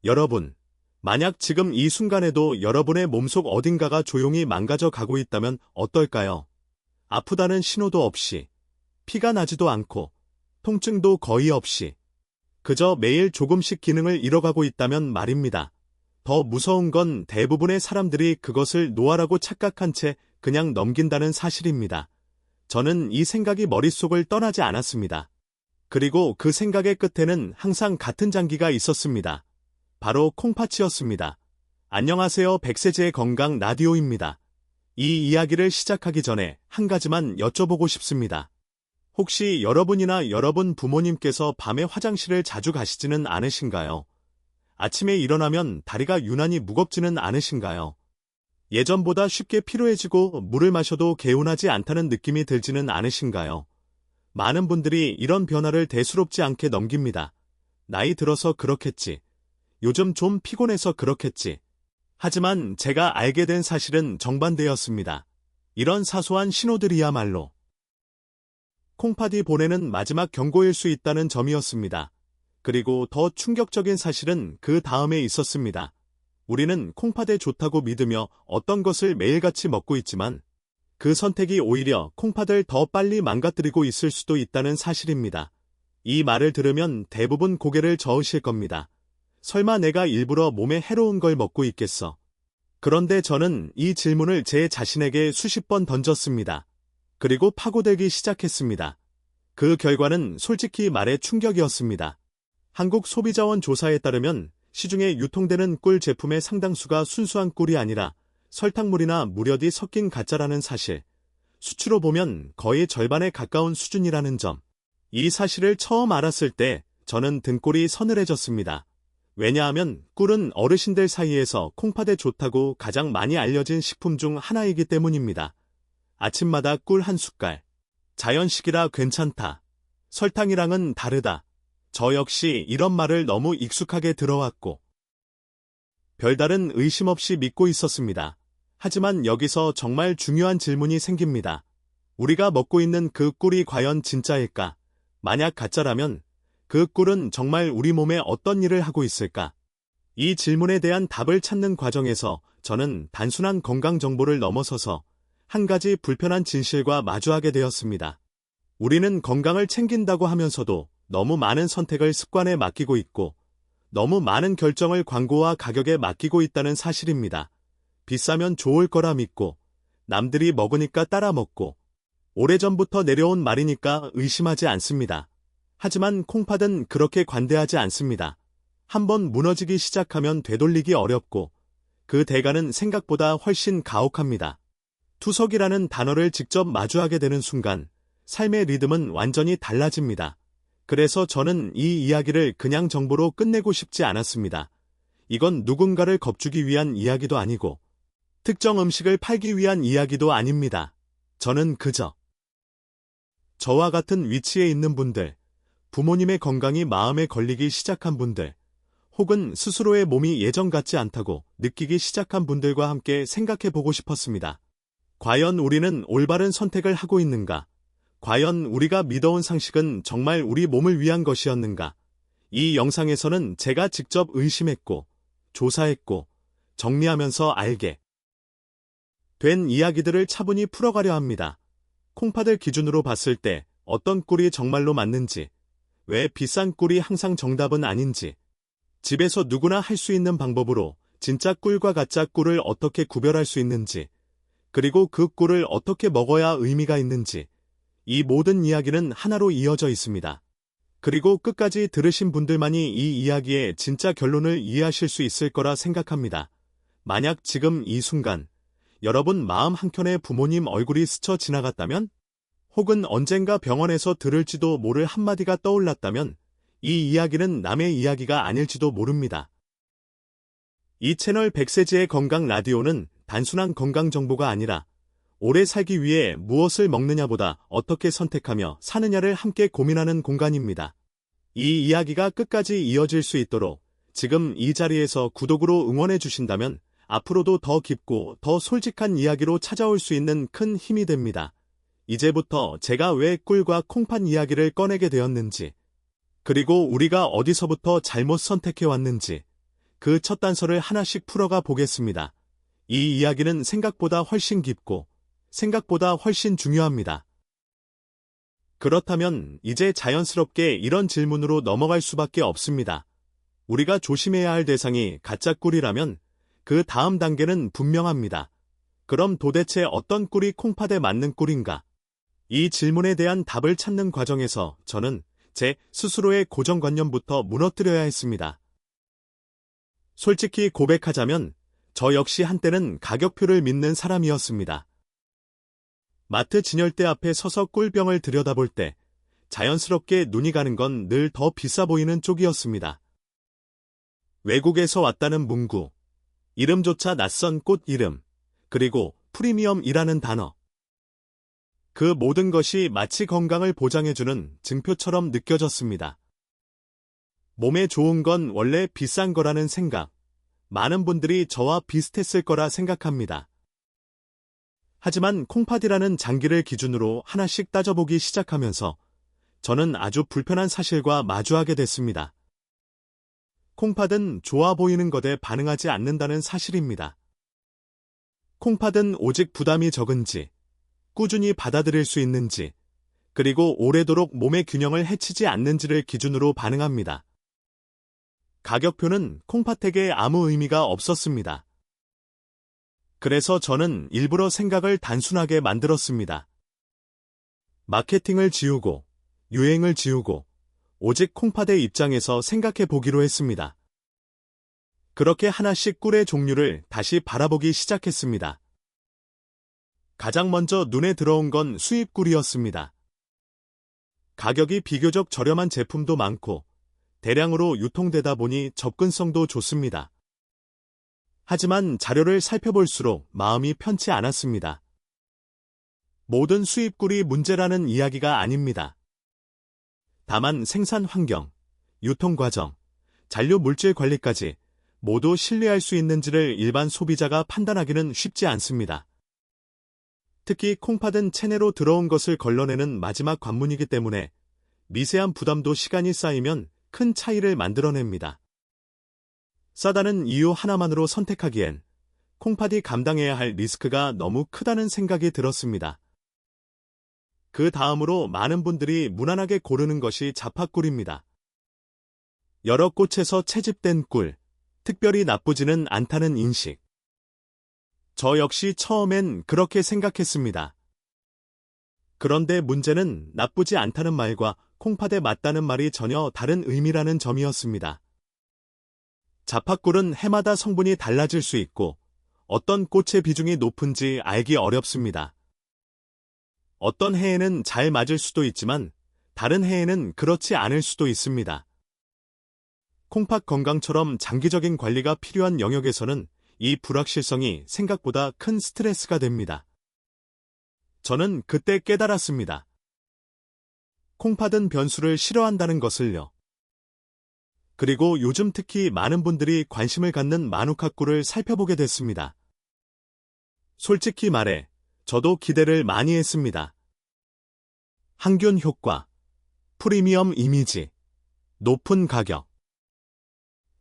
여러분, 만약 지금 이 순간에도 여러분의 몸속 어딘가가 조용히 망가져 가고 있다면 어떨까요? 아프다는 신호도 없이, 피가 나지도 않고, 통증도 거의 없이, 그저 매일 조금씩 기능을 잃어가고 있다면 말입니다. 더 무서운 건 대부분의 사람들이 그것을 노화라고 착각한 채 그냥 넘긴다는 사실입니다. 저는 이 생각이 머릿속을 떠나지 않았습니다. 그리고 그 생각의 끝에는 항상 같은 장기가 있었습니다. 바로 콩팥이었습니다. 안녕하세요, 백세지의 건강 라디오입니다. 이 이야기를 시작하기 전에 한 가지만 여쭤보고 싶습니다. 혹시 여러분이나 여러분 부모님께서 밤에 화장실을 자주 가시지는 않으신가요? 아침에 일어나면 다리가 유난히 무겁지는 않으신가요? 예전보다 쉽게 피로해지고 물을 마셔도 개운하지 않다는 느낌이 들지는 않으신가요? 많은 분들이 이런 변화를 대수롭지 않게 넘깁니다. 나이 들어서 그렇겠지. 요즘 좀 피곤해서 그렇겠지. 하지만 제가 알게 된 사실은 정반대였습니다. 이런 사소한 신호들이야말로 콩팥이 보내는 마지막 경고일 수 있다는 점이었습니다. 그리고 더 충격적인 사실은 그 다음에 있었습니다. 우리는 콩팥에 좋다고 믿으며 어떤 것을 매일같이 먹고 있지만 그 선택이 오히려 콩팥을 더 빨리 망가뜨리고 있을 수도 있다는 사실입니다. 이 말을 들으면 대부분 고개를 저으실 겁니다. 설마 내가 일부러 몸에 해로운 걸 먹고 있겠어? 그런데 저는 이 질문을 제 자신에게 수십 번 던졌습니다. 그리고 파고들기 시작했습니다. 그 결과는 솔직히 말해 충격이었습니다. 한국소비자원 조사에 따르면 시중에 유통되는 꿀 제품의 상당수가 순수한 꿀이 아니라 설탕물이나 무려디 섞인 가짜라는 사실, 수치로 보면 거의 절반에 가까운 수준이라는 점. 이 사실을 처음 알았을 때 저는 등골이 서늘해졌습니다. 왜냐하면 꿀은 어르신들 사이에서 콩팥에 좋다고 가장 많이 알려진 식품 중 하나이기 때문입니다. 아침마다 꿀 한 숟갈. 자연식이라 괜찮다. 설탕이랑은 다르다. 저 역시 이런 말을 너무 익숙하게 들어왔고 별다른 의심 없이 믿고 있었습니다. 하지만 여기서 정말 중요한 질문이 생깁니다. 우리가 먹고 있는 그 꿀이 과연 진짜일까? 만약 가짜라면 그 꿀은 정말 우리 몸에 어떤 일을 하고 있을까? 이 질문에 대한 답을 찾는 과정에서 저는 단순한 건강 정보를 넘어서서 한 가지 불편한 진실과 마주하게 되었습니다. 우리는 건강을 챙긴다고 하면서도 너무 많은 선택을 습관에 맡기고 있고 너무 많은 결정을 광고와 가격에 맡기고 있다는 사실입니다. 비싸면 좋을 거라 믿고 남들이 먹으니까 따라 먹고 오래전부터 내려온 말이니까 의심하지 않습니다. 하지만 콩팥은 그렇게 관대하지 않습니다. 한번 무너지기 시작하면 되돌리기 어렵고 그 대가는 생각보다 훨씬 가혹합니다. 투석이라는 단어를 직접 마주하게 되는 순간 삶의 리듬은 완전히 달라집니다. 그래서 저는 이 이야기를 그냥 정보로 끝내고 싶지 않았습니다. 이건 누군가를 겁주기 위한 이야기도 아니고 특정 음식을 팔기 위한 이야기도 아닙니다. 저는 그저 저와 같은 위치에 있는 분들, 부모님의 건강이 마음에 걸리기 시작한 분들, 혹은 스스로의 몸이 예전 같지 않다고 느끼기 시작한 분들과 함께 생각해 보고 싶었습니다. 과연 우리는 올바른 선택을 하고 있는가? 과연 우리가 믿어온 상식은 정말 우리 몸을 위한 것이었는가? 이 영상에서는 제가 직접 의심했고, 조사했고, 정리하면서 알게 된 이야기들을 차분히 풀어가려 합니다. 콩팥을 기준으로 봤을 때 어떤 꿀이 정말로 맞는지, 왜 비싼 꿀이 항상 정답은 아닌지, 집에서 누구나 할 수 있는 방법으로 진짜 꿀과 가짜 꿀을 어떻게 구별할 수 있는지, 그리고 그 꿀을 어떻게 먹어야 의미가 있는지, 이 모든 이야기는 하나로 이어져 있습니다. 그리고 끝까지 들으신 분들만이 이 이야기의 진짜 결론을 이해하실 수 있을 거라 생각합니다. 만약 지금 이 순간 여러분 마음 한켠에 부모님 얼굴이 스쳐 지나갔다면, 혹은 언젠가 병원에서 들을지도 모를 한마디가 떠올랐다면 이 이야기는 남의 이야기가 아닐지도 모릅니다. 이 채널 백세지의 건강 라디오는 단순한 건강 정보가 아니라 오래 살기 위해 무엇을 먹느냐보다 어떻게 선택하며 사느냐를 함께 고민하는 공간입니다. 이 이야기가 끝까지 이어질 수 있도록 지금 이 자리에서 구독으로 응원해 주신다면 앞으로도 더 깊고 더 솔직한 이야기로 찾아올 수 있는 큰 힘이 됩니다. 이제부터 제가 왜 꿀과 콩팥 이야기를 꺼내게 되었는지, 그리고 우리가 어디서부터 잘못 선택해왔는지, 그 첫 단서를 하나씩 풀어가 보겠습니다. 이 이야기는 생각보다 훨씬 깊고 생각보다 훨씬 중요합니다. 그렇다면 이제 자연스럽게 이런 질문으로 넘어갈 수밖에 없습니다. 우리가 조심해야 할 대상이 가짜 꿀이라면 그 다음 단계는 분명합니다. 그럼 도대체 어떤 꿀이 콩팥에 맞는 꿀인가? 이 질문에 대한 답을 찾는 과정에서 저는 제 스스로의 고정관념부터 무너뜨려야 했습니다. 솔직히 고백하자면 저 역시 한때는 가격표를 믿는 사람이었습니다. 마트 진열대 앞에 서서 꿀병을 들여다볼 때 자연스럽게 눈이 가는 건 늘 더 비싸 보이는 쪽이었습니다. 외국에서 왔다는 문구, 이름조차 낯선 꽃 이름, 그리고 프리미엄이라는 단어. 그 모든 것이 마치 건강을 보장해주는 증표처럼 느껴졌습니다. 몸에 좋은 건 원래 비싼 거라는 생각, 많은 분들이 저와 비슷했을 거라 생각합니다. 하지만 콩팥이라는 장기를 기준으로 하나씩 따져보기 시작하면서 저는 아주 불편한 사실과 마주하게 됐습니다. 콩팥은 좋아 보이는 것에 반응하지 않는다는 사실입니다. 콩팥은 오직 부담이 적은지, 꾸준히 받아들일 수 있는지, 그리고 오래도록 몸의 균형을 해치지 않는지를 기준으로 반응합니다. 가격표는 콩팥에게 아무 의미가 없었습니다. 그래서 저는 일부러 생각을 단순하게 만들었습니다. 마케팅을 지우고, 유행을 지우고, 오직 콩팥의 입장에서 생각해 보기로 했습니다. 그렇게 하나씩 꿀의 종류를 다시 바라보기 시작했습니다. 가장 먼저 눈에 들어온 건 수입 꿀이었습니다. 가격이 비교적 저렴한 제품도 많고, 대량으로 유통되다 보니 접근성도 좋습니다. 하지만 자료를 살펴볼수록 마음이 편치 않았습니다. 모든 수입 꿀이 문제라는 이야기가 아닙니다. 다만 생산 환경, 유통 과정, 잔류 물질 관리까지 모두 신뢰할 수 있는지를 일반 소비자가 판단하기는 쉽지 않습니다. 특히 콩팥은 체내로 들어온 것을 걸러내는 마지막 관문이기 때문에 미세한 부담도 시간이 쌓이면 큰 차이를 만들어냅니다. 싸다는 이유 하나만으로 선택하기엔 콩팥이 감당해야 할 리스크가 너무 크다는 생각이 들었습니다. 그 다음으로 많은 분들이 무난하게 고르는 것이 자파꿀입니다. 여러 꽃에서 채집된 꿀, 특별히 나쁘지는 않다는 인식. 저 역시 처음엔 그렇게 생각했습니다. 그런데 문제는 나쁘지 않다는 말과 콩팥에 맞다는 말이 전혀 다른 의미라는 점이었습니다. 자파꿀은 해마다 성분이 달라질 수 있고 어떤 꽃의 비중이 높은지 알기 어렵습니다. 어떤 해에는 잘 맞을 수도 있지만 다른 해에는 그렇지 않을 수도 있습니다. 콩팥 건강처럼 장기적인 관리가 필요한 영역에서는 이 불확실성이 생각보다 큰 스트레스가 됩니다. 저는 그때 깨달았습니다. 콩팥은 변수를 싫어한다는 것을요. 그리고 요즘 특히 많은 분들이 관심을 갖는 마누카 꿀을 살펴보게 됐습니다. 솔직히 말해, 저도 기대를 많이 했습니다. 항균 효과, 프리미엄 이미지, 높은 가격.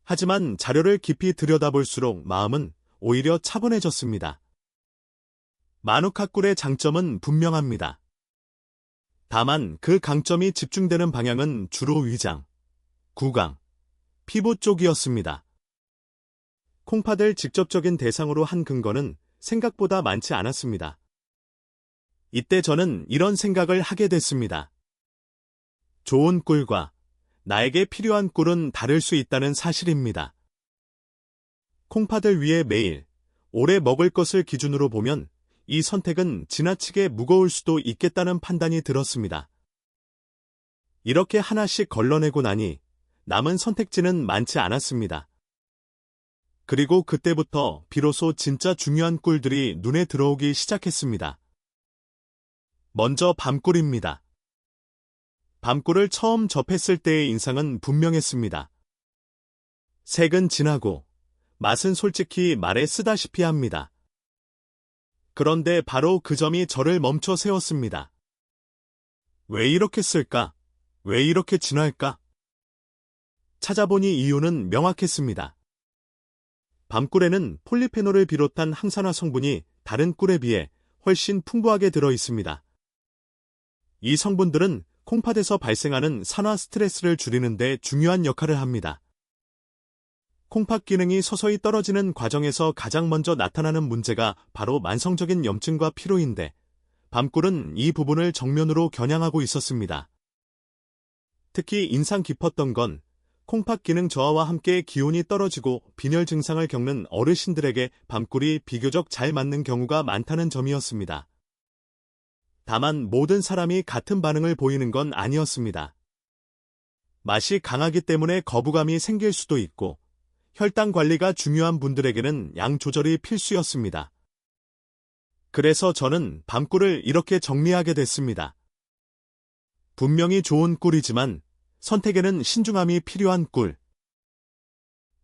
하지만 자료를 깊이 들여다볼수록 마음은 오히려 차분해졌습니다. 마누카 꿀의 장점은 분명합니다. 다만 그 강점이 집중되는 방향은 주로 위장, 구강, 피부 쪽이었습니다. 콩팥을 직접적인 대상으로 한 근거는 생각보다 많지 않았습니다. 이때 저는 이런 생각을 하게 됐습니다. 좋은 꿀과 나에게 필요한 꿀은 다를 수 있다는 사실입니다. 콩팥을 위해 매일, 오래 먹을 것을 기준으로 보면 이 선택은 지나치게 무거울 수도 있겠다는 판단이 들었습니다. 이렇게 하나씩 걸러내고 나니 남은 선택지는 많지 않았습니다. 그리고 그때부터 비로소 진짜 중요한 꿀들이 눈에 들어오기 시작했습니다. 먼저 밤꿀입니다. 밤꿀을 처음 접했을 때의 인상은 분명했습니다. 색은 진하고 맛은 솔직히 말에 쓰다시피 합니다. 그런데 바로 그 점이 저를 멈춰 세웠습니다. 왜 이렇게 쓸까? 왜 이렇게 진할까? 찾아보니 이유는 명확했습니다. 밤꿀에는 폴리페놀을 비롯한 항산화 성분이 다른 꿀에 비해 훨씬 풍부하게 들어 있습니다. 이 성분들은 콩팥에서 발생하는 산화 스트레스를 줄이는 데 중요한 역할을 합니다. 콩팥 기능이 서서히 떨어지는 과정에서 가장 먼저 나타나는 문제가 바로 만성적인 염증과 피로인데, 밤꿀은 이 부분을 정면으로 겨냥하고 있었습니다. 특히 인상 깊었던 건 콩팥 기능 저하와 함께 기온이 떨어지고 빈혈 증상을 겪는 어르신들에게 밤꿀이 비교적 잘 맞는 경우가 많다는 점이었습니다. 다만 모든 사람이 같은 반응을 보이는 건 아니었습니다. 맛이 강하기 때문에 거부감이 생길 수도 있고, 혈당 관리가 중요한 분들에게는 양 조절이 필수였습니다. 그래서 저는 밤꿀을 이렇게 정리하게 됐습니다. 분명히 좋은 꿀이지만 선택에는 신중함이 필요한 꿀.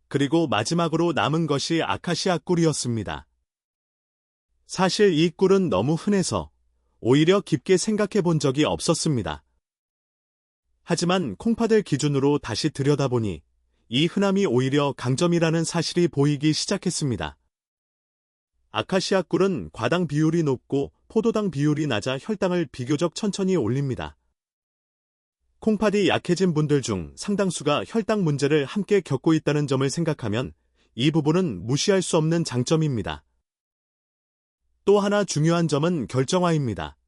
그리고 마지막으로 남은 것이 아카시아 꿀이었습니다. 사실 이 꿀은 너무 흔해서 오히려 깊게 생각해 본 적이 없었습니다. 하지만 콩팥을 기준으로 다시 들여다보니 이 흔함이 오히려 강점이라는 사실이 보이기 시작했습니다. 아카시아 꿀은 과당 비율이 높고 포도당 비율이 낮아 혈당을 비교적 천천히 올립니다. 콩팥이 약해진 분들 중 상당수가 혈당 문제를 함께 겪고 있다는 점을 생각하면 이 부분은 무시할 수 없는 장점입니다. 또 하나 중요한 점은 결정화입니다.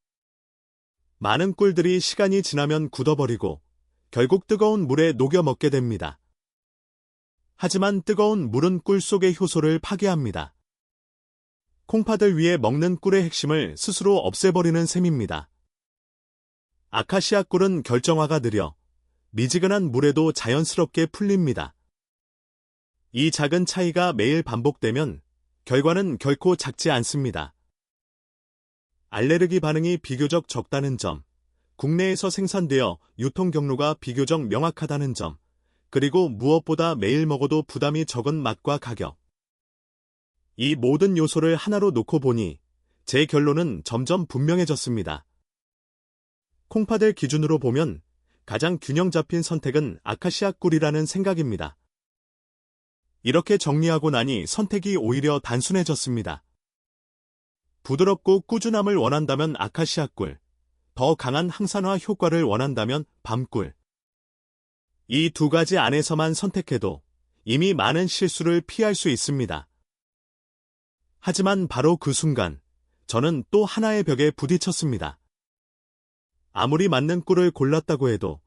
많은 꿀들이 시간이 지나면 굳어버리고 결국 뜨거운 물에 녹여 먹게 됩니다. 하지만 뜨거운 물은 꿀 속의 효소를 파괴합니다. 콩팥을 위해 먹는 꿀의 핵심을 스스로 없애버리는 셈입니다. 아카시아 꿀은 결정화가 느려 미지근한 물에도 자연스럽게 풀립니다. 이 작은 차이가 매일 반복되면 결과는 결코 작지 않습니다. 알레르기 반응이 비교적 적다는 점, 국내에서 생산되어 유통 경로가 비교적 명확하다는 점, 그리고 무엇보다 매일 먹어도 부담이 적은 맛과 가격. 이 모든 요소를 하나로 놓고 보니 제 결론은 점점 분명해졌습니다. 콩팥을 기준으로 보면 가장 균형 잡힌 선택은 아카시아 꿀이라는 생각입니다. 이렇게 정리하고 나니 선택이 오히려 단순해졌습니다. 부드럽고 꾸준함을 원한다면 아카시아 꿀, 더 강한 항산화 효과를 원한다면 밤꿀. 이 두 가지 안에서만 선택해도 이미 많은 실수를 피할 수 있습니다. 하지만 바로 그 순간 저는 또 하나의 벽에 부딪혔습니다. 아무리 맞는 꿀을 골랐다고 해도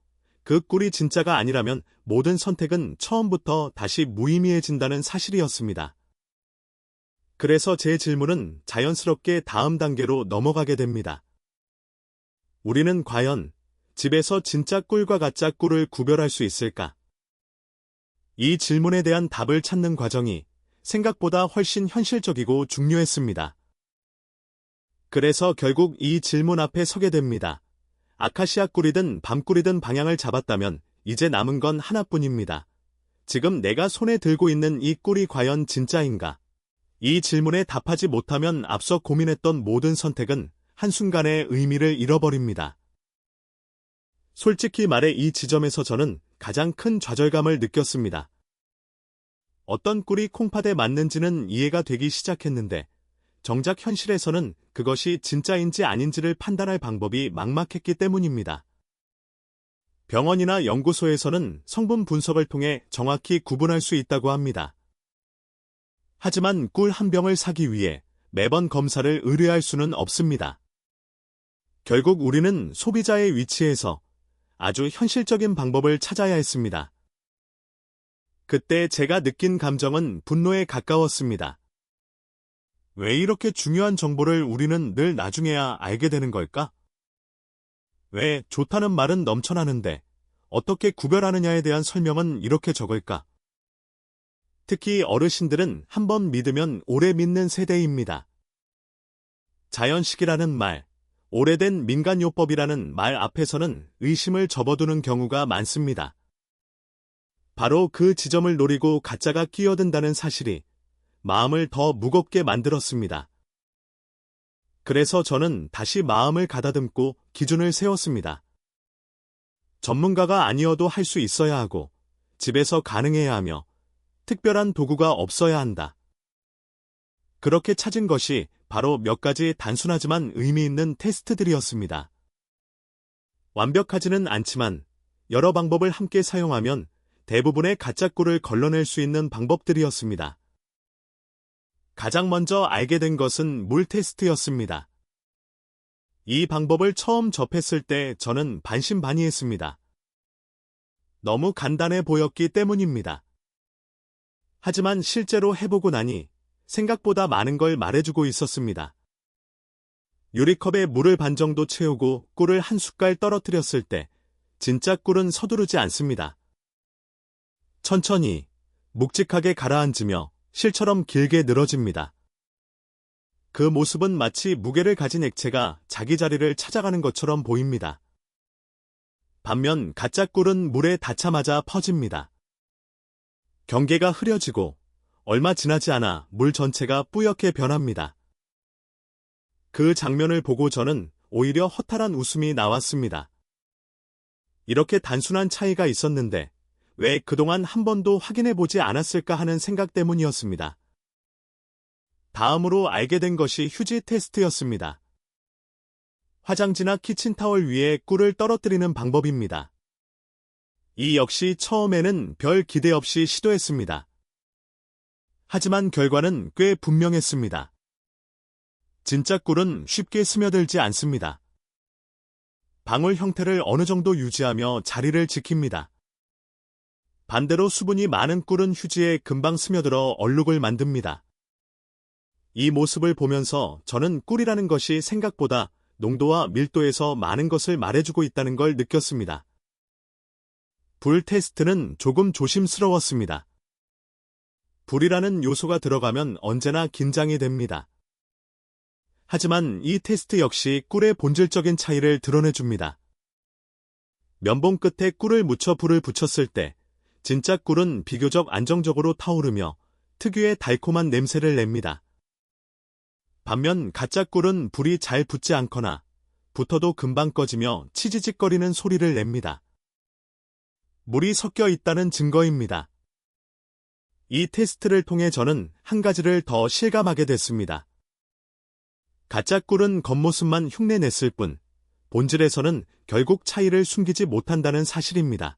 그 꿀이 진짜가 아니라면 모든 선택은 처음부터 다시 무의미해진다는 사실이었습니다. 그래서 제 질문은 자연스럽게 다음 단계로 넘어가게 됩니다. 우리는 과연 집에서 진짜 꿀과 가짜 꿀을 구별할 수 있을까? 이 질문에 대한 답을 찾는 과정이 생각보다 훨씬 현실적이고 중요했습니다. 그래서 결국 이 질문 앞에 서게 됩니다. 아카시아 꿀이든 밤꿀이든 방향을 잡았다면 이제 남은 건 하나뿐입니다. 지금 내가 손에 들고 있는 이 꿀이 과연 진짜인가? 이 질문에 답하지 못하면 앞서 고민했던 모든 선택은 한순간에 의미를 잃어버립니다. 솔직히 말해 이 지점에서 저는 가장 큰 좌절감을 느꼈습니다. 어떤 꿀이 콩팥에 맞는지는 이해가 되기 시작했는데 정작 현실에서는 그것이 진짜인지 아닌지를 판단할 방법이 막막했기 때문입니다. 병원이나 연구소에서는 성분 분석을 통해 정확히 구분할 수 있다고 합니다. 하지만 꿀 한 병을 사기 위해 매번 검사를 의뢰할 수는 없습니다. 결국 우리는 소비자의 위치에서 아주 현실적인 방법을 찾아야 했습니다. 그때 제가 느낀 감정은 분노에 가까웠습니다. 왜 이렇게 중요한 정보를 우리는 늘 나중에야 알게 되는 걸까? 왜 좋다는 말은 넘쳐나는데 어떻게 구별하느냐에 대한 설명은 이렇게 적을까? 특히 어르신들은 한번 믿으면 오래 믿는 세대입니다. 자연식이라는 말, 오래된 민간요법이라는 말 앞에서는 의심을 접어두는 경우가 많습니다. 바로 그 지점을 노리고 가짜가 끼어든다는 사실이 마음을 더 무겁게 만들었습니다. 그래서 저는 다시 마음을 가다듬고 기준을 세웠습니다. 전문가가 아니어도 할 수 있어야 하고, 집에서 가능해야 하며, 특별한 도구가 없어야 한다. 그렇게 찾은 것이 바로 몇 가지 단순하지만 의미 있는 테스트들이었습니다. 완벽하지는 않지만 여러 방법을 함께 사용하면 대부분의 가짜 꿀을 걸러낼 수 있는 방법들이었습니다. 가장 먼저 알게 된 것은 물 테스트였습니다. 이 방법을 처음 접했을 때 저는 반신반의했습니다. 너무 간단해 보였기 때문입니다. 하지만 실제로 해보고 나니 생각보다 많은 걸 말해주고 있었습니다. 유리컵에 물을 반 정도 채우고 꿀을 한 숟갈 떨어뜨렸을 때 진짜 꿀은 서두르지 않습니다. 천천히, 묵직하게 가라앉으며 실처럼 길게 늘어집니다. 그 모습은 마치 무게를 가진 액체가 자기 자리를 찾아가는 것처럼 보입니다. 반면 가짜 꿀은 물에 닿자마자 퍼집니다. 경계가 흐려지고 얼마 지나지 않아 물 전체가 뿌옇게 변합니다. 그 장면을 보고 저는 오히려 허탈한 웃음이 나왔습니다. 이렇게 단순한 차이가 있었는데 왜 그동안 한 번도 확인해보지 않았을까 하는 생각 때문이었습니다. 다음으로 알게 된 것이 휴지 테스트였습니다. 화장지나 키친타월 위에 꿀을 떨어뜨리는 방법입니다. 이 역시 처음에는 별 기대 없이 시도했습니다. 하지만 결과는 꽤 분명했습니다. 진짜 꿀은 쉽게 스며들지 않습니다. 방울 형태를 어느 정도 유지하며 자리를 지킵니다. 반대로 수분이 많은 꿀은 휴지에 금방 스며들어 얼룩을 만듭니다. 이 모습을 보면서 저는 꿀이라는 것이 생각보다 농도와 밀도에서 많은 것을 말해주고 있다는 걸 느꼈습니다. 불 테스트는 조금 조심스러웠습니다. 불이라는 요소가 들어가면 언제나 긴장이 됩니다. 하지만 이 테스트 역시 꿀의 본질적인 차이를 드러내줍니다. 면봉 끝에 꿀을 묻혀 불을 붙였을 때 진짜 꿀은 비교적 안정적으로 타오르며 특유의 달콤한 냄새를 냅니다. 반면 가짜 꿀은 불이 잘 붙지 않거나 붙어도 금방 꺼지며 치지직거리는 소리를 냅니다. 물이 섞여 있다는 증거입니다. 이 테스트를 통해 저는 한 가지를 더 실감하게 됐습니다. 가짜 꿀은 겉모습만 흉내냈을 뿐 본질에서는 결국 차이를 숨기지 못한다는 사실입니다.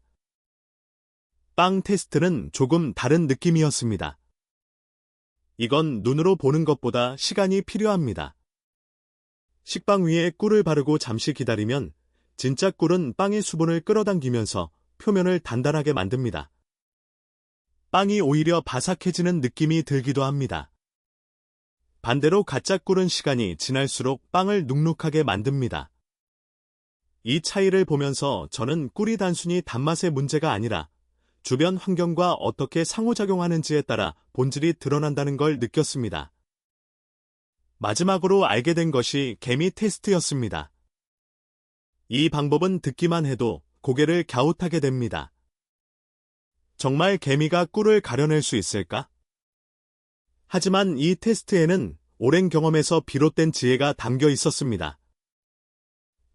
빵 테스트는 조금 다른 느낌이었습니다. 이건 눈으로 보는 것보다 시간이 필요합니다. 식빵 위에 꿀을 바르고 잠시 기다리면 진짜 꿀은 빵의 수분을 끌어당기면서 표면을 단단하게 만듭니다. 빵이 오히려 바삭해지는 느낌이 들기도 합니다. 반대로 가짜 꿀은 시간이 지날수록 빵을 눅눅하게 만듭니다. 이 차이를 보면서 저는 꿀이 단순히 단맛의 문제가 아니라 주변 환경과 어떻게 상호작용하는지에 따라 본질이 드러난다는 걸 느꼈습니다. 마지막으로 알게 된 것이 개미 테스트였습니다. 이 방법은 듣기만 해도 고개를 갸웃하게 됩니다. 정말 개미가 꿀을 가려낼 수 있을까? 하지만 이 테스트에는 오랜 경험에서 비롯된 지혜가 담겨 있었습니다.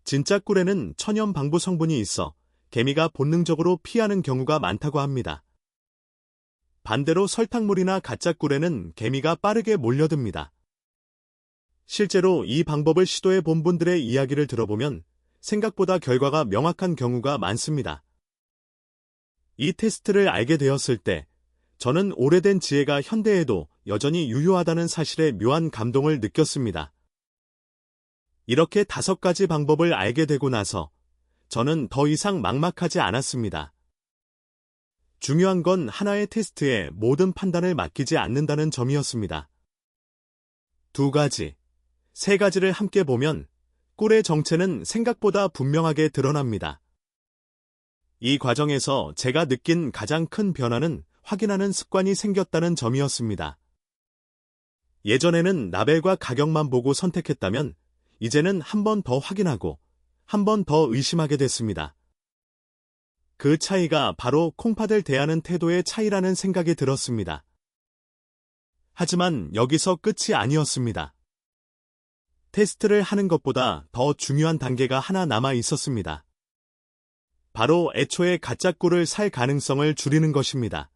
진짜 꿀에는 천연 방부 성분이 있어 개미가 본능적으로 피하는 경우가 많다고 합니다. 반대로 설탕물이나 가짜 꿀에는 개미가 빠르게 몰려듭니다. 실제로 이 방법을 시도해 본 분들의 이야기를 들어보면 생각보다 결과가 명확한 경우가 많습니다. 이 테스트를 알게 되었을 때 저는 오래된 지혜가 현대에도 여전히 유효하다는 사실에 묘한 감동을 느꼈습니다. 이렇게 5가지 방법을 알게 되고 나서 저는 더 이상 막막하지 않았습니다. 중요한 건 하나의 테스트에 모든 판단을 맡기지 않는다는 점이었습니다. 2가지, 3가지를 함께 보면 꿀의 정체는 생각보다 분명하게 드러납니다. 이 과정에서 제가 느낀 가장 큰 변화는 확인하는 습관이 생겼다는 점이었습니다. 예전에는 라벨과 가격만 보고 선택했다면 이제는 한 번 더 확인하고 한 번 더 의심하게 됐습니다. 그 차이가 바로 콩팥을 대하는 태도의 차이라는 생각이 들었습니다. 하지만 여기서 끝이 아니었습니다. 테스트를 하는 것보다 더 중요한 단계가 하나 남아 있었습니다. 바로 애초에 가짜 꿀을 살 가능성을 줄이는 것입니다.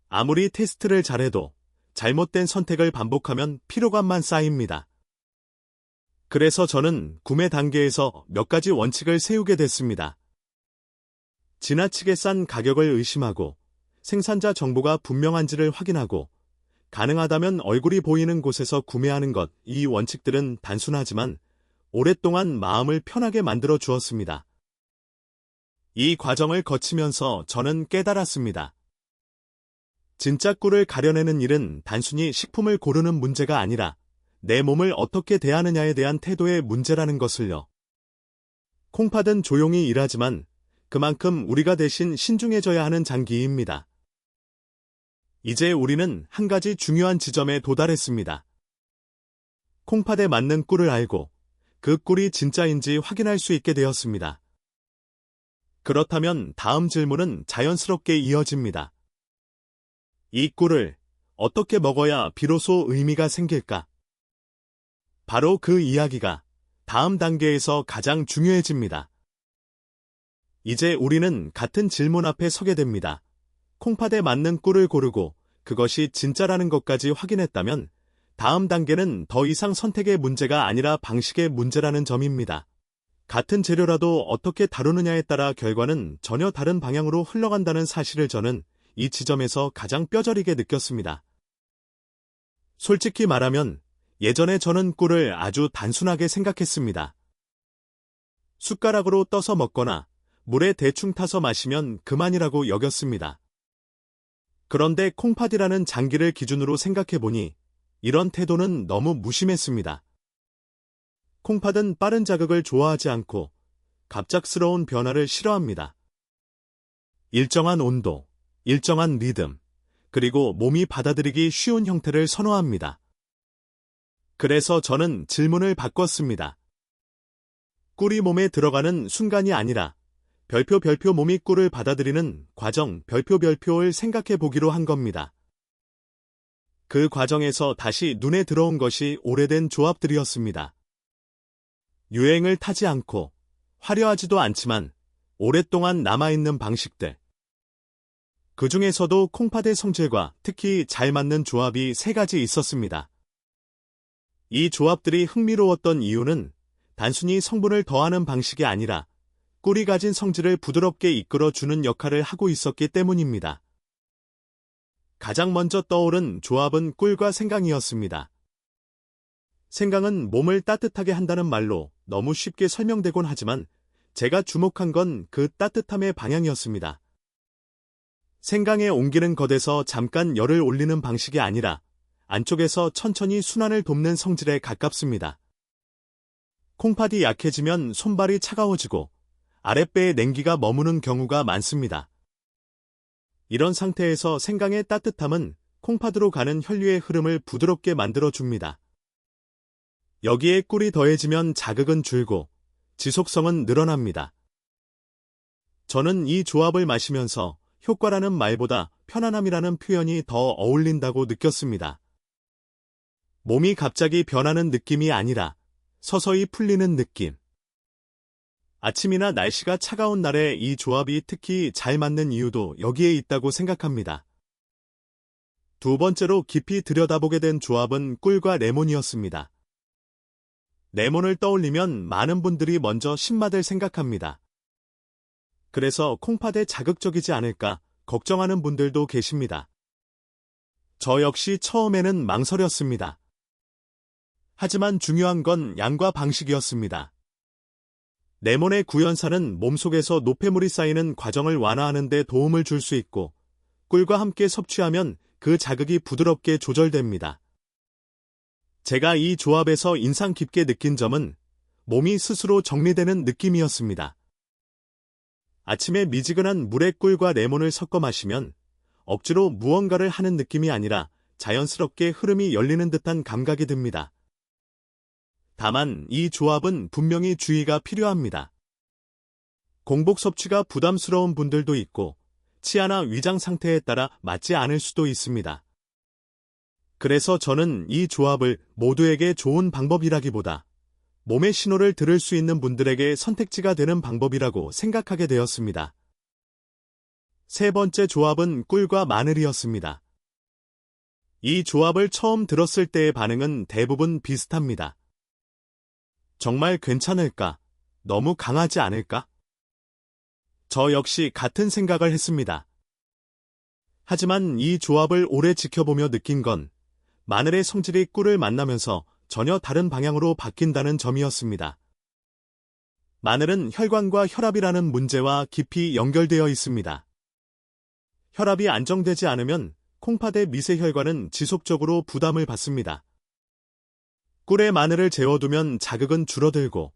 아무리 테스트를 잘해도 잘못된 선택을 반복하면 피로감만 쌓입니다. 그래서 저는 구매 단계에서 몇 가지 원칙을 세우게 됐습니다. 지나치게 싼 가격을 의심하고, 생산자 정보가 분명한지를 확인하고, 가능하다면 얼굴이 보이는 곳에서 구매하는 것, 이 원칙들은 단순하지만 오랫동안 마음을 편하게 만들어 주었습니다. 이 과정을 거치면서 저는 깨달았습니다. 진짜 꿀을 가려내는 일은 단순히 식품을 고르는 문제가 아니라 내 몸을 어떻게 대하느냐에 대한 태도의 문제라는 것을요. 콩팥은 조용히 일하지만 그만큼 우리가 대신 신중해져야 하는 장기입니다. 이제 우리는 한 가지 중요한 지점에 도달했습니다. 콩팥에 맞는 꿀을 알고 그 꿀이 진짜인지 확인할 수 있게 되었습니다. 그렇다면 다음 질문은 자연스럽게 이어집니다. 이 꿀을 어떻게 먹어야 비로소 의미가 생길까? 바로 그 이야기가 다음 단계에서 가장 중요해집니다. 이제 우리는 같은 질문 앞에 서게 됩니다. 콩팥에 맞는 꿀을 고르고 그것이 진짜라는 것까지 확인했다면 다음 단계는 더 이상 선택의 문제가 아니라 방식의 문제라는 점입니다. 같은 재료라도 어떻게 다루느냐에 따라 결과는 전혀 다른 방향으로 흘러간다는 사실을 저는 이 지점에서 가장 뼈저리게 느꼈습니다. 솔직히 말하면 예전에 저는 꿀을 아주 단순하게 생각했습니다. 숟가락으로 떠서 먹거나 물에 대충 타서 마시면 그만이라고 여겼습니다. 그런데 콩팥이라는 장기를 기준으로 생각해보니 이런 태도는 너무 무심했습니다. 콩팥은 빠른 자극을 좋아하지 않고 갑작스러운 변화를 싫어합니다. 일정한 온도, 일정한 리듬, 그리고 몸이 받아들이기 쉬운 형태를 선호합니다. 그래서 저는 질문을 바꿨습니다. 꿀이 몸에 들어가는 순간이 아니라 별표 몸이 꿀을 받아들이는 과정 별표를 생각해 보기로 한 겁니다. 그 과정에서 다시 눈에 들어온 것이 오래된 조합들이었습니다. 유행을 타지 않고 화려하지도 않지만 오랫동안 남아있는 방식들. 그 중에서도 콩팥의 성질과 특히 잘 맞는 조합이 3가지 있었습니다. 이 조합들이 흥미로웠던 이유는 단순히 성분을 더하는 방식이 아니라 꿀이 가진 성질을 부드럽게 이끌어주는 역할을 하고 있었기 때문입니다. 가장 먼저 떠오른 조합은 꿀과 생강이었습니다. 생강은 몸을 따뜻하게 한다는 말로 너무 쉽게 설명되곤 하지만 제가 주목한 건 그 따뜻함의 방향이었습니다. 생강에 옮기는 것에서 잠깐 열을 올리는 방식이 아니라 안쪽에서 천천히 순환을 돕는 성질에 가깝습니다. 콩팥이 약해지면 손발이 차가워지고 아랫배에 냉기가 머무는 경우가 많습니다. 이런 상태에서 생강의 따뜻함은 콩팥으로 가는 혈류의 흐름을 부드럽게 만들어줍니다. 여기에 꿀이 더해지면 자극은 줄고 지속성은 늘어납니다. 저는 이 조합을 마시면서 효과라는 말보다 편안함이라는 표현이 더 어울린다고 느꼈습니다. 몸이 갑자기 변하는 느낌이 아니라 서서히 풀리는 느낌. 아침이나 날씨가 차가운 날에 이 조합이 특히 잘 맞는 이유도 여기에 있다고 생각합니다. 두 번째로 깊이 들여다보게 된 조합은 꿀과 레몬이었습니다. 레몬을 떠올리면 많은 분들이 먼저 신맛을 생각합니다. 그래서 콩팥에 자극적이지 않을까 걱정하는 분들도 계십니다. 저 역시 처음에는 망설였습니다. 하지만 중요한 건 양과 방식이었습니다. 레몬의 구연산은 몸속에서 노폐물이 쌓이는 과정을 완화하는 데 도움을 줄 수 있고 꿀과 함께 섭취하면 그 자극이 부드럽게 조절됩니다. 제가 이 조합에서 인상 깊게 느낀 점은 몸이 스스로 정리되는 느낌이었습니다. 아침에 미지근한 물에 꿀과 레몬을 섞어 마시면 억지로 무언가를 하는 느낌이 아니라 자연스럽게 흐름이 열리는 듯한 감각이 듭니다. 다만 이 조합은 분명히 주의가 필요합니다. 공복 섭취가 부담스러운 분들도 있고 치아나 위장 상태에 따라 맞지 않을 수도 있습니다. 그래서 저는 이 조합을 모두에게 좋은 방법이라기보다 몸의 신호를 들을 수 있는 분들에게 선택지가 되는 방법이라고 생각하게 되었습니다. 세 번째 조합은 꿀과 마늘이었습니다. 이 조합을 처음 들었을 때의 반응은 대부분 비슷합니다. 정말 괜찮을까? 너무 강하지 않을까? 저 역시 같은 생각을 했습니다. 하지만 이 조합을 오래 지켜보며 느낀 건 마늘의 성질이 꿀을 만나면서 전혀 다른 방향으로 바뀐다는 점이었습니다. 마늘은 혈관과 혈압이라는 문제와 깊이 연결되어 있습니다. 혈압이 안정되지 않으면 콩팥의 미세혈관은 지속적으로 부담을 받습니다. 꿀에 마늘을 재워두면 자극은 줄어들고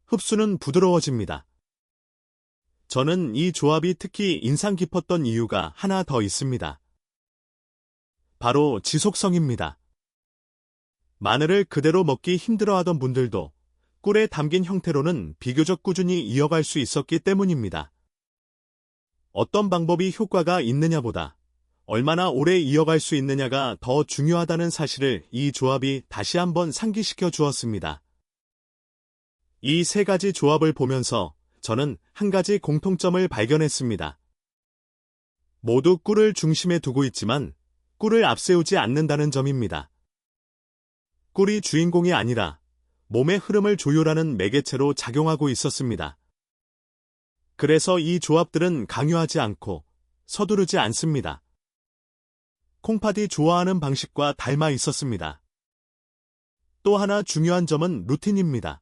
흡수는 부드러워집니다. 저는 이 조합이 특히 인상 깊었던 이유가 하나 더 있습니다. 바로 지속성입니다. 마늘을 그대로 먹기 힘들어하던 분들도 꿀에 담긴 형태로는 비교적 꾸준히 이어갈 수 있었기 때문입니다. 어떤 방법이 효과가 있느냐보다 얼마나 오래 이어갈 수 있느냐가 더 중요하다는 사실을 이 조합이 다시 한번 상기시켜 주었습니다. 이 세 가지 조합을 보면서 저는 한 가지 공통점을 발견했습니다. 모두 꿀을 중심에 두고 있지만 꿀을 앞세우지 않는다는 점입니다. 꿀이 주인공이 아니라 몸의 흐름을 조율하는 매개체로 작용하고 있었습니다. 그래서 이 조합들은 강요하지 않고 서두르지 않습니다. 콩팥이 좋아하는 방식과 닮아 있었습니다. 또 하나 중요한 점은 루틴입니다.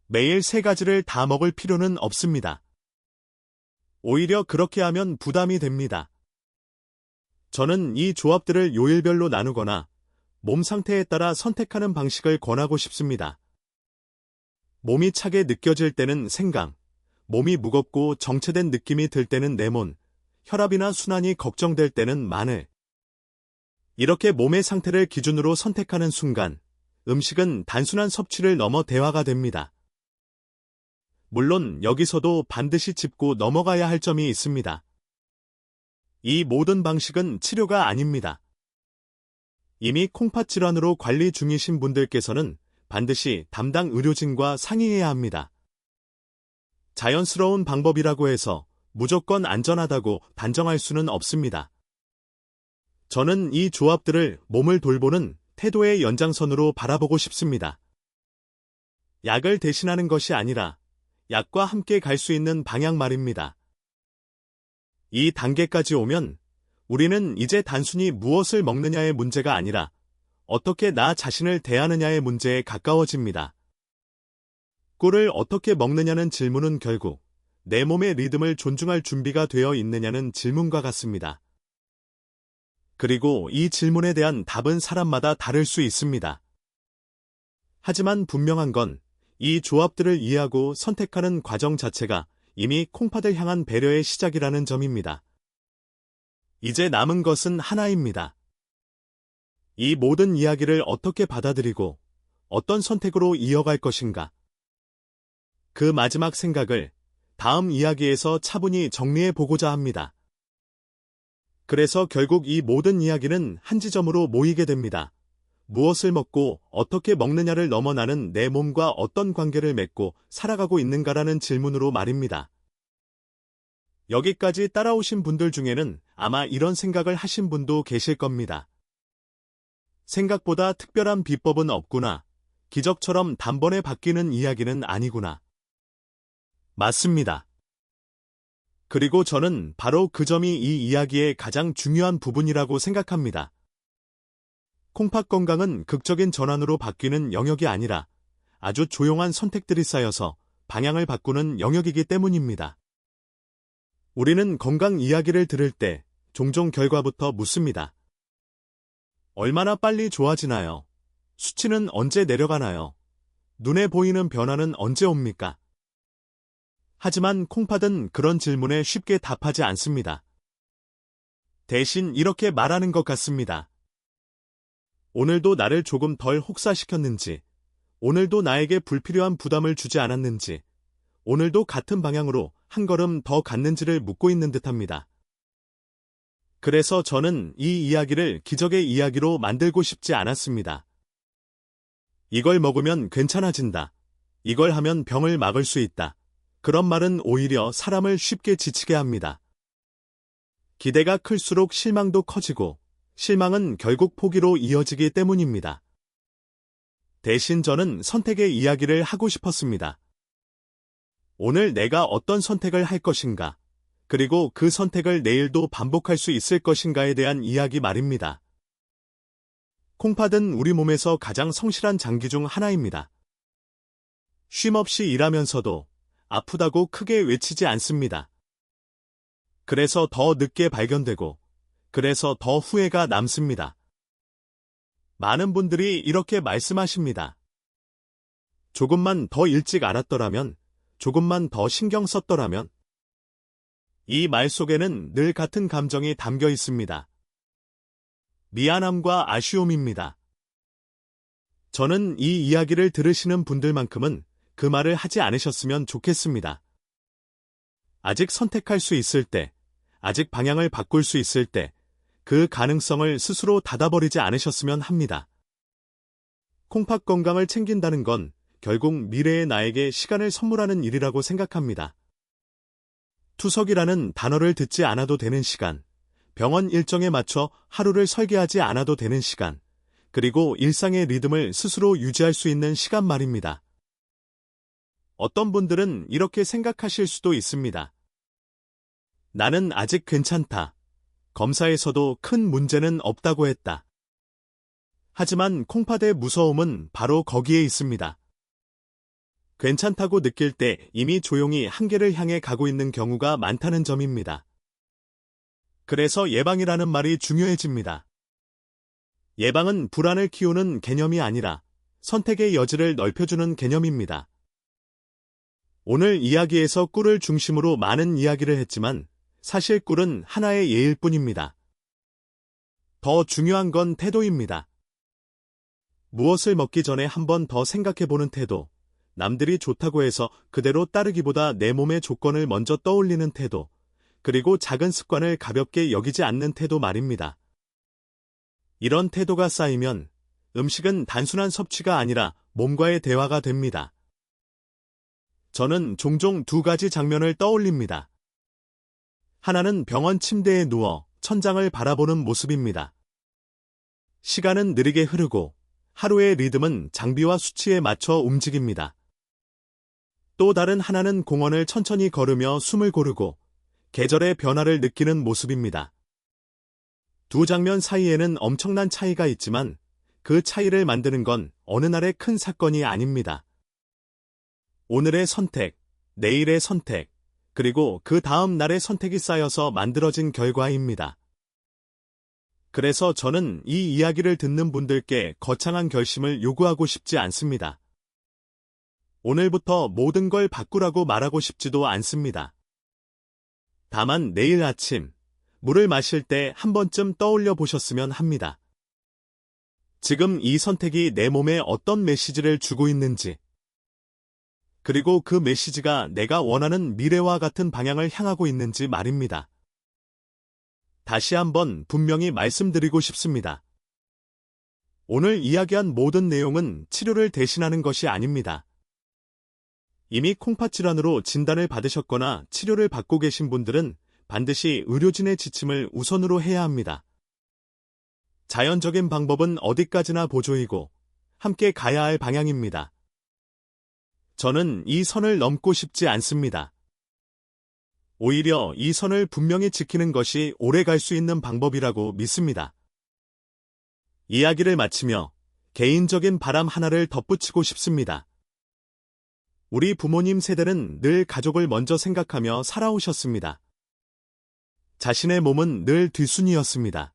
매일 세 가지를 다 먹을 필요는 없습니다. 오히려 그렇게 하면 부담이 됩니다. 저는 이 조합들을 요일별로 나누거나 몸 상태에 따라 선택하는 방식을 권하고 싶습니다. 몸이 차게 느껴질 때는 생강, 몸이 무겁고 정체된 느낌이 들 때는 레몬, 혈압이나 순환이 걱정될 때는 마늘. 이렇게 몸의 상태를 기준으로 선택하는 순간, 음식은 단순한 섭취를 넘어 대화가 됩니다. 물론 여기서도 반드시 짚고 넘어가야 할 점이 있습니다. 이 모든 방식은 치료가 아닙니다. 이미 콩팥 질환으로 관리 중이신 분들께서는 반드시 담당 의료진과 상의해야 합니다. 자연스러운 방법이라고 해서 무조건 안전하다고 단정할 수는 없습니다. 저는 이 조합들을 몸을 돌보는 태도의 연장선으로 바라보고 싶습니다. 약을 대신하는 것이 아니라 약과 함께 갈 수 있는 방향 말입니다. 이 단계까지 오면 우리는 이제 단순히 무엇을 먹느냐의 문제가 아니라 어떻게 나 자신을 대하느냐의 문제에 가까워집니다. 꿀을 어떻게 먹느냐는 질문은 결국 내 몸의 리듬을 존중할 준비가 되어 있느냐는 질문과 같습니다. 그리고 이 질문에 대한 답은 사람마다 다를 수 있습니다. 하지만 분명한 건 이 조합들을 이해하고 선택하는 과정 자체가 이미 콩팥을 향한 배려의 시작이라는 점입니다. 이제 남은 것은 하나입니다. 이 모든 이야기를 어떻게 받아들이고 어떤 선택으로 이어갈 것인가? 그 마지막 생각을 다음 이야기에서 차분히 정리해 보고자 합니다. 그래서 결국 이 모든 이야기는 한 지점으로 모이게 됩니다. 무엇을 먹고 어떻게 먹느냐를 넘어 나는 내 몸과 어떤 관계를 맺고 살아가고 있는가라는 질문으로 말입니다. 여기까지 따라오신 분들 중에는 아마 이런 생각을 하신 분도 계실 겁니다. 생각보다 특별한 비법은 없구나. 기적처럼 단번에 바뀌는 이야기는 아니구나. 맞습니다. 그리고 저는 바로 그 점이 이 이야기의 가장 중요한 부분이라고 생각합니다. 콩팥 건강은 극적인 전환으로 바뀌는 영역이 아니라 아주 조용한 선택들이 쌓여서 방향을 바꾸는 영역이기 때문입니다. 우리는 건강 이야기를 들을 때 종종 결과부터 묻습니다. 얼마나 빨리 좋아지나요? 수치는 언제 내려가나요? 눈에 보이는 변화는 언제 옵니까? 하지만 콩팥은 그런 질문에 쉽게 답하지 않습니다. 대신 이렇게 말하는 것 같습니다. 오늘도 나를 조금 덜 혹사시켰는지, 오늘도 나에게 불필요한 부담을 주지 않았는지, 오늘도 같은 방향으로 한 걸음 더 갔는지를 묻고 있는 듯합니다. 그래서 저는 이 이야기를 기적의 이야기로 만들고 싶지 않았습니다. 이걸 먹으면 괜찮아진다. 이걸 하면 병을 막을 수 있다. 그런 말은 오히려 사람을 쉽게 지치게 합니다. 기대가 클수록 실망도 커지고 실망은 결국 포기로 이어지기 때문입니다. 대신 저는 선택의 이야기를 하고 싶었습니다. 오늘 내가 어떤 선택을 할 것인가, 그리고 그 선택을 내일도 반복할 수 있을 것인가에 대한 이야기 말입니다. 콩팥은 우리 몸에서 가장 성실한 장기 중 하나입니다. 쉼없이 일하면서도 아프다고 크게 외치지 않습니다. 그래서 더 늦게 발견되고, 그래서 더 후회가 남습니다. 많은 분들이 이렇게 말씀하십니다. 조금만 더 일찍 알았더라면, 조금만 더 신경 썼더라면. 이 말 속에는 늘 같은 감정이 담겨 있습니다. 미안함과 아쉬움입니다. 저는 이 이야기를 들으시는 분들만큼은 그 말을 하지 않으셨으면 좋겠습니다. 아직 선택할 수 있을 때, 아직 방향을 바꿀 수 있을 때, 그 가능성을 스스로 닫아버리지 않으셨으면 합니다. 콩팥 건강을 챙긴다는 건 결국 미래의 나에게 시간을 선물하는 일이라고 생각합니다. 투석이라는 단어를 듣지 않아도 되는 시간, 병원 일정에 맞춰 하루를 설계하지 않아도 되는 시간, 그리고 일상의 리듬을 스스로 유지할 수 있는 시간 말입니다. 어떤 분들은 이렇게 생각하실 수도 있습니다. 나는 아직 괜찮다. 검사에서도 큰 문제는 없다고 했다. 하지만 콩팥의 무서움은 바로 거기에 있습니다. 괜찮다고 느낄 때 이미 조용히 한계를 향해 가고 있는 경우가 많다는 점입니다. 그래서 예방이라는 말이 중요해집니다. 예방은 불안을 키우는 개념이 아니라 선택의 여지를 넓혀주는 개념입니다. 오늘 이야기에서 꿀을 중심으로 많은 이야기를 했지만 사실 꿀은 하나의 예일 뿐입니다. 더 중요한 건 태도입니다. 무엇을 먹기 전에 한 번 더 생각해보는 태도, 남들이 좋다고 해서 그대로 따르기보다 내 몸의 조건을 먼저 떠올리는 태도, 그리고 작은 습관을 가볍게 여기지 않는 태도 말입니다. 이런 태도가 쌓이면 음식은 단순한 섭취가 아니라 몸과의 대화가 됩니다. 저는 종종 두 가지 장면을 떠올립니다. 하나는 병원 침대에 누워 천장을 바라보는 모습입니다. 시간은 느리게 흐르고 하루의 리듬은 장비와 수치에 맞춰 움직입니다. 또 다른 하나는 공원을 천천히 걸으며 숨을 고르고 계절의 변화를 느끼는 모습입니다. 두 장면 사이에는 엄청난 차이가 있지만 그 차이를 만드는 건 어느 날의 큰 사건이 아닙니다. 오늘의 선택, 내일의 선택, 그리고 그 다음 날의 선택이 쌓여서 만들어진 결과입니다. 그래서 저는 이 이야기를 듣는 분들께 거창한 결심을 요구하고 싶지 않습니다. 오늘부터 모든 걸 바꾸라고 말하고 싶지도 않습니다. 다만 내일 아침, 물을 마실 때 한 번쯤 떠올려 보셨으면 합니다. 지금 이 선택이 내 몸에 어떤 메시지를 주고 있는지, 그리고 그 메시지가 내가 원하는 미래와 같은 방향을 향하고 있는지 말입니다. 다시 한번 분명히 말씀드리고 싶습니다. 오늘 이야기한 모든 내용은 치료를 대신하는 것이 아닙니다. 이미 콩팥 질환으로 진단을 받으셨거나 치료를 받고 계신 분들은 반드시 의료진의 지침을 우선으로 해야 합니다. 자연적인 방법은 어디까지나 보조이고 함께 가야 할 방향입니다. 저는 이 선을 넘고 싶지 않습니다. 오히려 이 선을 분명히 지키는 것이 오래 갈 수 있는 방법이라고 믿습니다. 이야기를 마치며 개인적인 바람 하나를 덧붙이고 싶습니다. 우리 부모님 세대는 늘 가족을 먼저 생각하며 살아오셨습니다. 자신의 몸은 늘 뒷순이었습니다.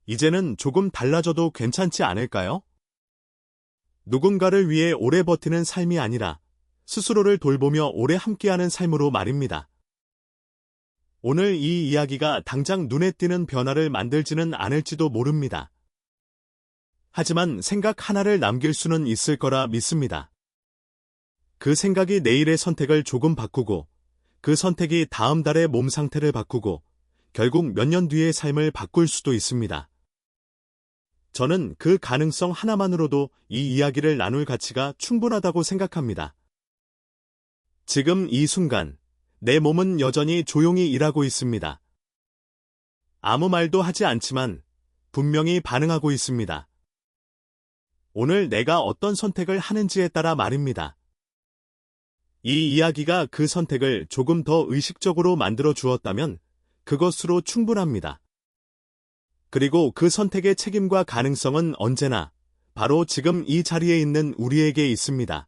이제는 조금 달라져도 괜찮지 않을까요? 누군가를 위해 오래 버티는 삶이 아니라 스스로를 돌보며 오래 함께하는 삶으로 말입니다. 오늘 이 이야기가 당장 눈에 띄는 변화를 만들지는 않을지도 모릅니다. 하지만 생각 하나를 남길 수는 있을 거라 믿습니다. 그 생각이 내일의 선택을 조금 바꾸고, 그 선택이 다음 달의 몸 상태를 바꾸고, 결국 몇 년 뒤의 삶을 바꿀 수도 있습니다. 저는 그 가능성 하나만으로도 이 이야기를 나눌 가치가 충분하다고 생각합니다. 지금 이 순간, 내 몸은 여전히 조용히 일하고 있습니다. 아무 말도 하지 않지만 분명히 반응하고 있습니다. 오늘 내가 어떤 선택을 하는지에 따라 말입니다. 이 이야기가 그 선택을 조금 더 의식적으로 만들어 주었다면 그것으로 충분합니다. 그리고 그 선택의 책임과 가능성은 언제나 바로 지금 이 자리에 있는 우리에게 있습니다.